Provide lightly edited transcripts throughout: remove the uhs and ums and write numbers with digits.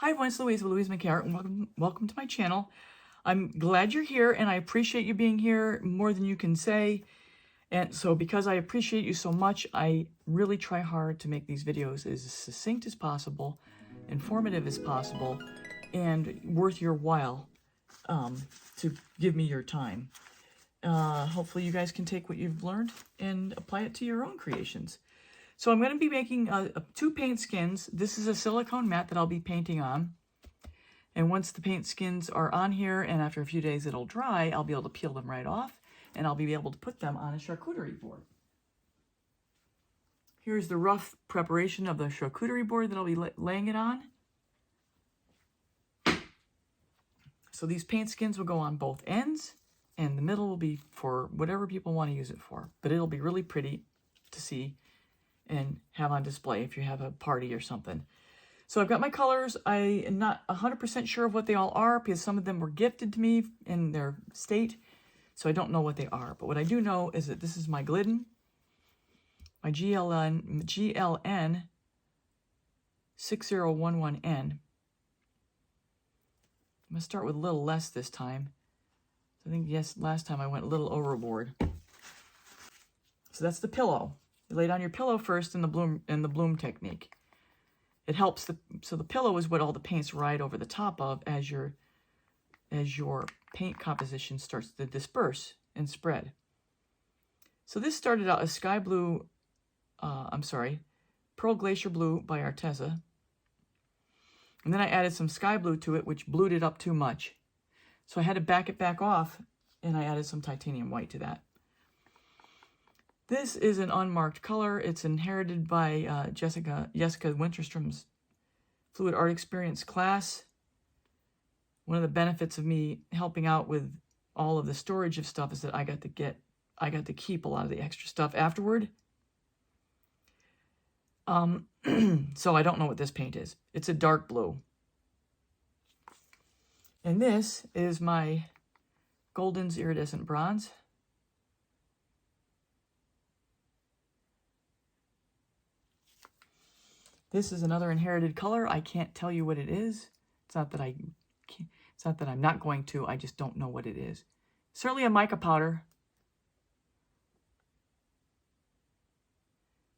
Hi everyone, it's Louise with louisemckayart, and welcome to my channel. I'm glad you're here, and I appreciate you being here more than you can say. And so because I appreciate you so much, I really try hard to make these videos as succinct as possible, informative as possible, and worth your while to give me your time. Hopefully you guys can take what you've learned and apply it to your own creations. So I'm going to be making two paint skins. This is a silicone mat that I'll be painting on. And once the paint skins are on here, and after a few days it'll dry, I'll be able to peel them right off, and I'll be able to put them on a charcuterie board. Here's the rough preparation of the charcuterie board that I'll be laying it on. So these paint skins will go on both ends, and the middle will be for whatever people want to use it for. But it'll be really pretty to see and have on display if you have a party or something. So I've got my colors. I am not 100% sure of what they all are because some of them were gifted to me in their state, so I don't know what they are. But what I do know is that this is my Glidden, my GLN 6011N. I'm going to start with a little less this time. I think, yes, last time I went a little overboard. So that's the pillow. You lay down your pillow first in the bloom technique. It helps so the pillow is what all the paints ride over the top of as your paint composition starts to disperse and spread. So this started out as sky blue, Pearl Glacier Blue by Arteza. And then I added some sky blue to it, which blued it up too much. So I had to back it back off, and I added some titanium white to that. This is an unmarked color. It's inherited by Jessica Winterstrom's Fluid Art Experience class. One of the benefits of me helping out with all of the storage of stuff is that I got to keep a lot of the extra stuff afterward. So I don't know what this paint is. It's a dark blue. And this is my Golden's Iridescent Bronze. This is another inherited color. I can't tell you what it is. It's not that I'm not going to. I just don't know what it is. Certainly a mica powder.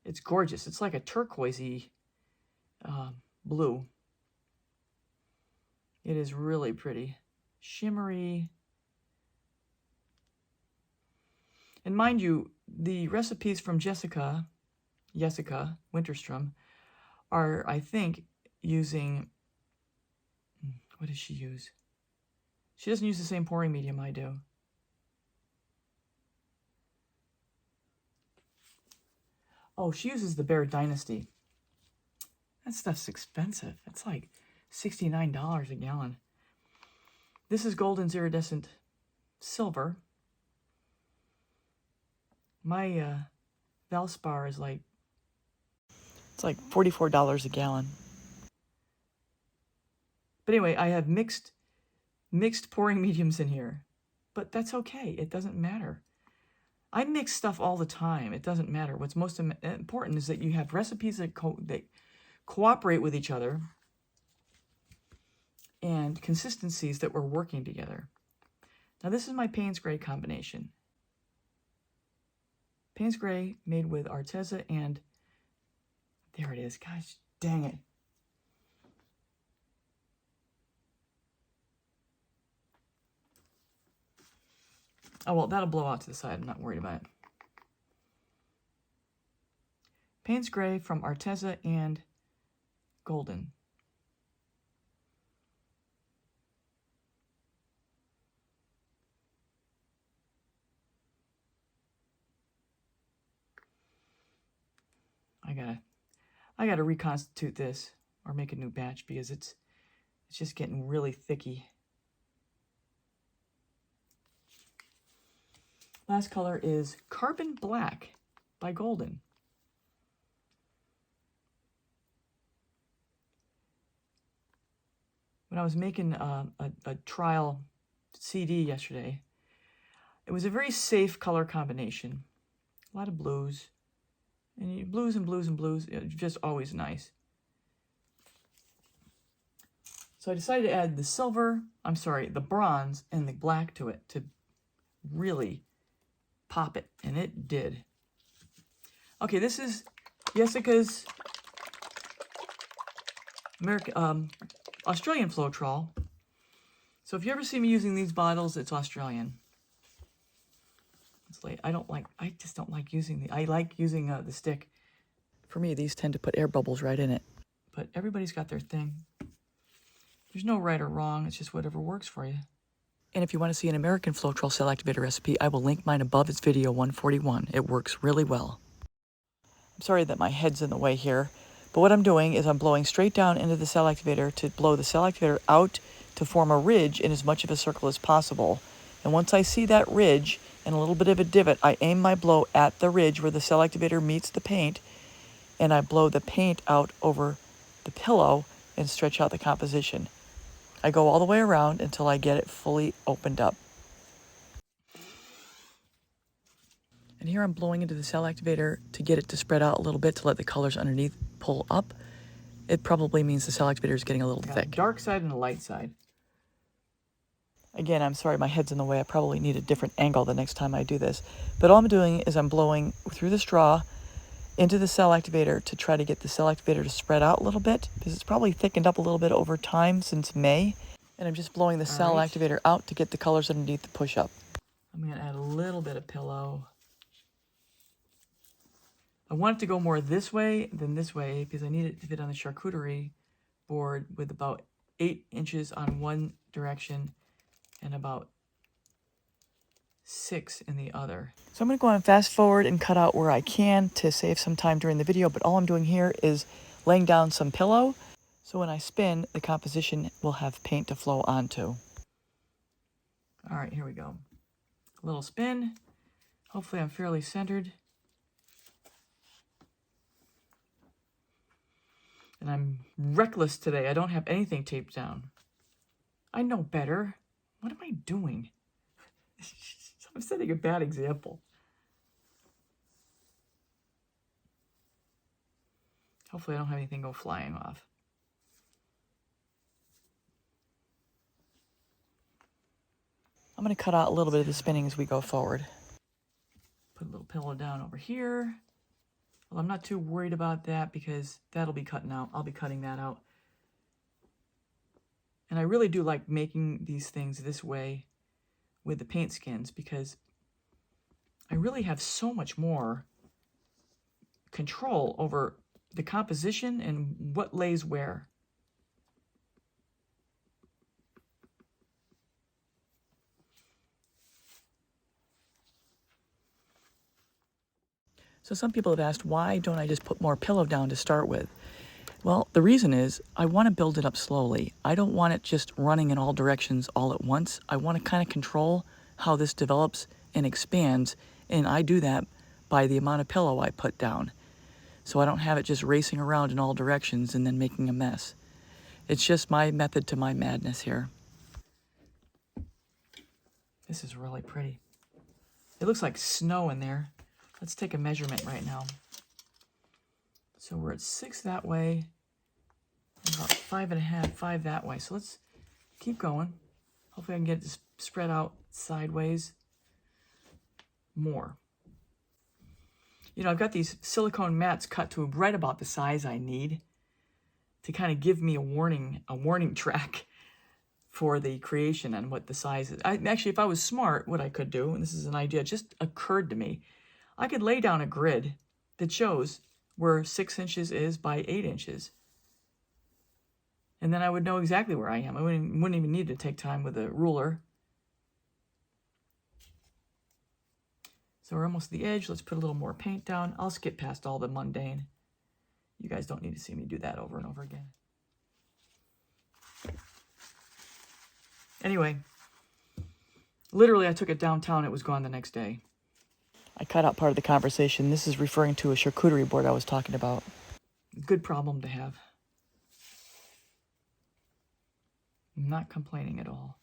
It's gorgeous. It's like a turquoisey blue. It is really pretty. Shimmery. And mind you, the recipes from Jessica Winterstrom are, I think, using, what does she use? She doesn't use the same pouring medium I do. Oh, she uses the Bear Dynasty. That stuff's expensive. It's like $69 a gallon. This is Golden's Iridescent Silver. My Valspar is like, it's like $44 a gallon. But anyway, I have mixed pouring mediums in here. But that's okay. It doesn't matter. I mix stuff all the time. It doesn't matter. What's most important is that you have recipes that cooperate with each other and consistencies that we're working together. Now this is my Payne's Gray combination. Payne's Gray made with Arteza and there it is. Gosh, dang it. Oh, well, that'll blow out to the side. I'm not worried about it. Payne's Gray from Arteza and Golden. I gotta reconstitute this or make a new batch because it's just getting really thicky. Last color is Carbon Black by Golden. When I was making a trial CD yesterday, it was a very safe color combination. A lot of blues. And blues and blues and blues, it's just always nice. So I decided to add the silver, the bronze and the black to it to really pop it, and it did. Okay, this is Jessica's Australian Floetrol. So if you ever see me using these bottles, it's Australian. It's late. I just don't like using I like using the stick. For me, these tend to put air bubbles right in it. But everybody's got their thing. There's no right or wrong. It's just whatever works for you. And if you want to see an American Floetrol cell activator recipe, I will link mine above. It's video 141. It works really well. I'm sorry that my head's in the way here, but what I'm doing is I'm blowing straight down into the cell activator to blow the cell activator out to form a ridge in as much of a circle as possible. And once I see that ridge and a little bit of a divot, I aim my blow at the ridge where the cell activator meets the paint, and I blow the paint out over the pillow and stretch out the composition. I go all the way around until I get it fully opened up. And here I'm blowing into the cell activator to get it to spread out a little bit to let the colors underneath pull up. It probably means the cell activator is getting a little thick. Dark side and the light side. Again, I'm sorry my head's in the way. I probably need a different angle the next time I do this. But all I'm doing is I'm blowing through the straw into the cell activator to try to get the cell activator to spread out a little bit, because it's probably thickened up a little bit over time since May. And I'm just blowing the cell activator out to get the colors underneath to push up. I'm going to add a little bit of pillow. I want it to go more this way than this way because I need it to fit on the charcuterie board with about 8 inches on one direction and about 6 in the other. So I'm going to go on fast forward and cut out where I can to save some time during the video, but all I'm doing here is laying down some pillow so when I spin, the composition will have paint to flow onto. All right, here we go. A little spin. Hopefully I'm fairly centered. And I'm reckless today. I don't have anything taped down. I know better. What am I doing? I'm setting a bad example. Hopefully I don't have anything go flying off. I'm going to cut out a little bit of the spinning as we go forward. Put a little pillow down over here. Well, I'm not too worried about that because that'll be cutting out. I'll be cutting that out. And I really do like making these things this way with the paint skins because I really have so much more control over the composition and what lays where. So some people have asked, why don't I just put more pillow down to start with? Well, the reason is I want to build it up slowly. I don't want it just running in all directions all at once. I want to kind of control how this develops and expands, and I do that by the amount of pillow I put down. So I don't have it just racing around in all directions and then making a mess. It's just my method to my madness here. This is really pretty. It looks like snow in there. Let's take a measurement right now. So we're at 6 that way, and about 5.5, 5 that way. So let's keep going. Hopefully I can get it spread out sideways more. You know, I've got these silicone mats cut to right about the size I need to kind of give me a warning track for the creation and what the size is. Actually, if I was smart, what I could do, and this is an idea, just occurred to me, I could lay down a grid that shows where 6 inches is by 8 inches. And then I would know exactly where I am. I wouldn't even need to take time with a ruler. So we're almost at the edge. Let's put a little more paint down. I'll skip past all the mundane. You guys don't need to see me do that over and over again. Anyway, literally I took it downtown. It was gone the next day. I cut out part of the conversation. This is referring to a charcuterie board I was talking about. Good problem to have. I'm not complaining at all.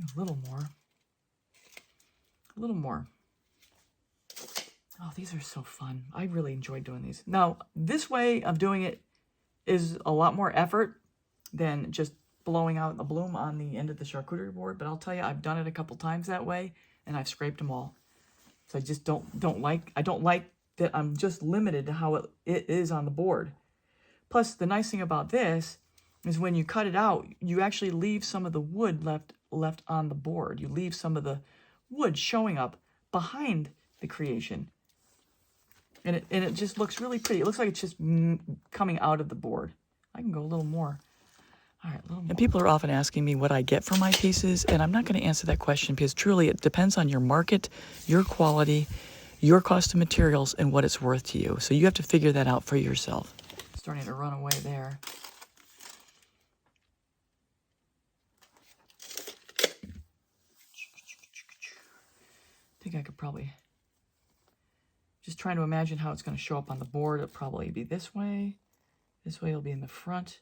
A little more. A little more. Oh, these are so fun. I really enjoyed doing these. Now, this way of doing it is a lot more effort than just blowing out the bloom on the end of the charcuterie board, but I'll tell you, I've done it a couple times that way, and I've scraped them all. So I just don't like that I'm just limited to how it is on the board. Plus, the nice thing about this is when you cut it out, you actually leave some of the wood left on the board. You leave some of the wood showing up behind the creation. And it just looks really pretty. It looks like it's just coming out of the board. I can go a little more. All right, a little more. And people are often asking me what I get for my pieces, and I'm not going to answer that question because truly it depends on your market, your quality, your cost of materials, and what it's worth to you. So you have to figure that out for yourself. Starting to run away there. I think I could probably, just trying to imagine how it's going to show up on the board. It'll probably be this way. This way it'll be in the front,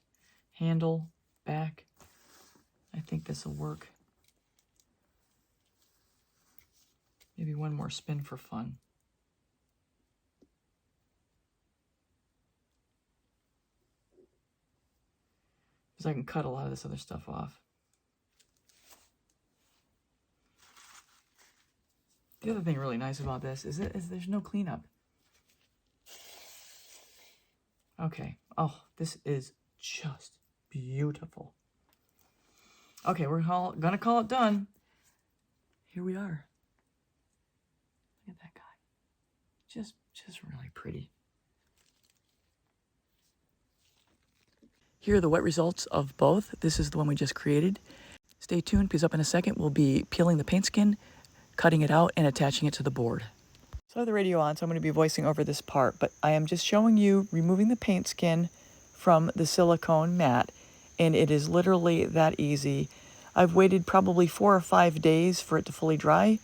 handle, back. I think this will work. Maybe one more spin for fun. Because I can cut a lot of this other stuff off. The other thing really nice about this is there's no cleanup. Okay. Oh, this is just beautiful. Okay, we're gonna call it done. Here we are. Look at that guy. Just really pretty. Here are the wet results of both. This is the one we just created. Stay tuned because up in a second we'll be peeling the paint skin, cutting it out, and attaching it to the board. So I have the radio on, so I'm going to be voicing over this part, but I am just showing you removing the paint skin from the silicone mat, and it is literally that easy. I've waited probably 4 or 5 days for it to fully dry.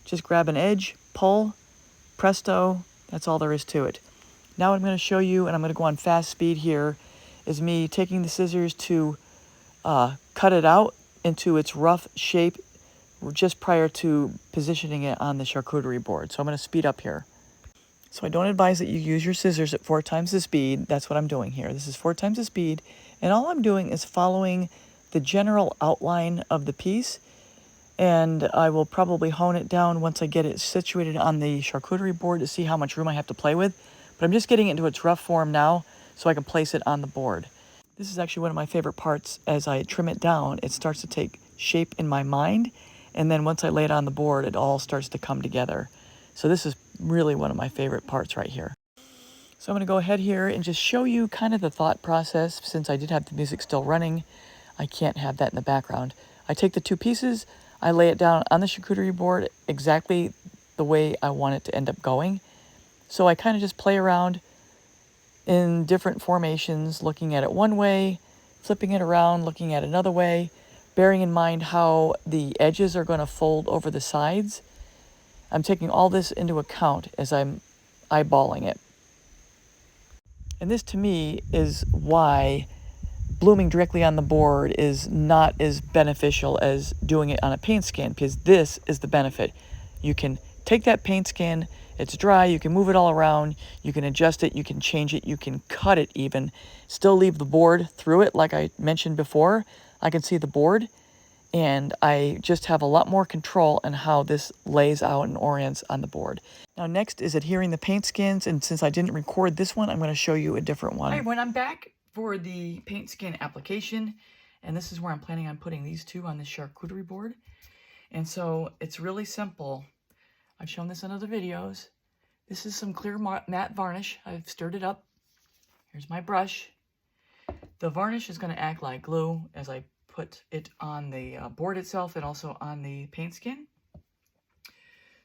Just grab an edge, pull, presto, that's all there is to it. Now what I'm going to show you, and I'm going to go on fast speed here, is me taking the scissors to cut it out into its rough shape just prior to positioning it on the charcuterie board. So I'm going to speed up here. So I don't advise that you use your scissors at 4 times the speed. That's what I'm doing here. This is 4 times the speed. And all I'm doing is following the general outline of the piece. And I will probably hone it down once I get it situated on the charcuterie board to see how much room I have to play with. But I'm just getting it into its rough form now so I can place it on the board. This is actually one of my favorite parts. As I trim it down, it starts to take shape in my mind. And then once I lay it on the board, it all starts to come together. So this is really one of my favorite parts right here. So I'm going to go ahead here and just show you kind of the thought process. Since I did have the music still running, I can't have that in the background. I take the 2 pieces, I lay it down on the charcuterie board exactly the way I want it to end up going. So I kind of just play around in different formations, looking at it one way, flipping it around, looking at it another way, bearing in mind how the edges are going to fold over the sides. I'm taking all this into account as I'm eyeballing it. And this to me is why blooming directly on the board is not as beneficial as doing it on a paint skin, because this is the benefit. You can take that paint skin, it's dry, you can move it all around, you can adjust it, you can change it, you can cut it even, still leave the board through it like I mentioned before. I can see the board, and I just have a lot more control on how this lays out and orients on the board. Now next is adhering the paint skins, and since I didn't record this one, I'm going to show you a different one. Hi everyone, I'm back for the paint skin application, and this is where I'm planning on putting these 2 on the charcuterie board. And so it's really simple. I've shown this in other videos. This is some clear matte varnish. I've stirred it up. Here's my brush. The varnish is going to act like glue as I put it on the board itself and also on the paint skin.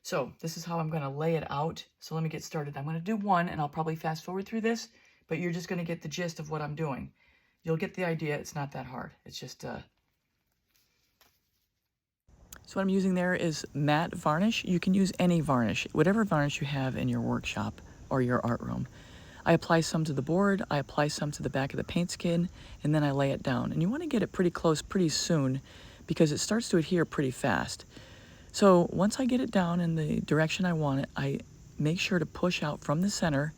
So this is how I'm going to lay it out. So let me get started. I'm going to do one, and I'll probably fast forward through this, but you're just going to get the gist of what I'm doing. You'll get the idea. It's not that hard. It's just... So what I'm using there is matte varnish. You can use any varnish, whatever varnish you have in your workshop or your art room. I apply some to the board, I apply some to the back of the paint skin, and then I lay it down. And you want to get it pretty close pretty soon because it starts to adhere pretty fast. So once I get it down in the direction I want it, I make sure to push out from the center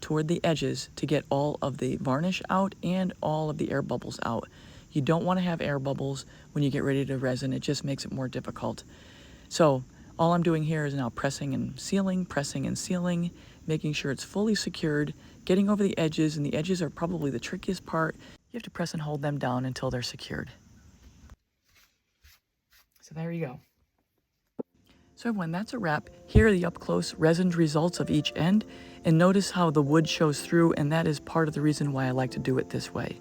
toward the edges to get all of the varnish out and all of the air bubbles out. You don't want to have air bubbles when you get ready to resin. It just makes it more difficult. So all I'm doing here is now pressing and sealing, making sure it's fully secured, getting over the edges, and the edges are probably the trickiest part. You have to press and hold them down until they're secured. So there you go. So everyone, that's a wrap. Here are the up-close resined results of each end, and notice how the wood shows through, and that is part of the reason why I like to do it this way.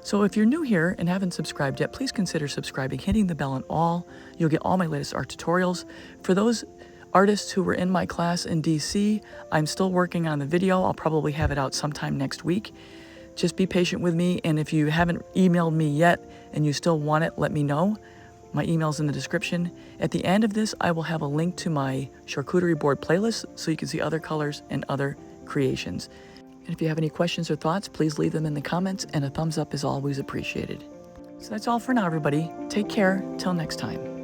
So if you're new here and haven't subscribed yet, please consider subscribing, hitting the bell and all. You'll get all my latest art tutorials. For those artists who were in my class in DC, I'm still working on the video. I'll probably have it out sometime next week. Just be patient with me, and if you haven't emailed me yet and you still want it, let me know. My email's in the description. At the end of this, I will have a link to my charcuterie board playlist so you can see other colors and other creations. And if you have any questions or thoughts, please leave them in the comments, and a thumbs up is always appreciated. So that's all for now, everybody. Take care. Till next time.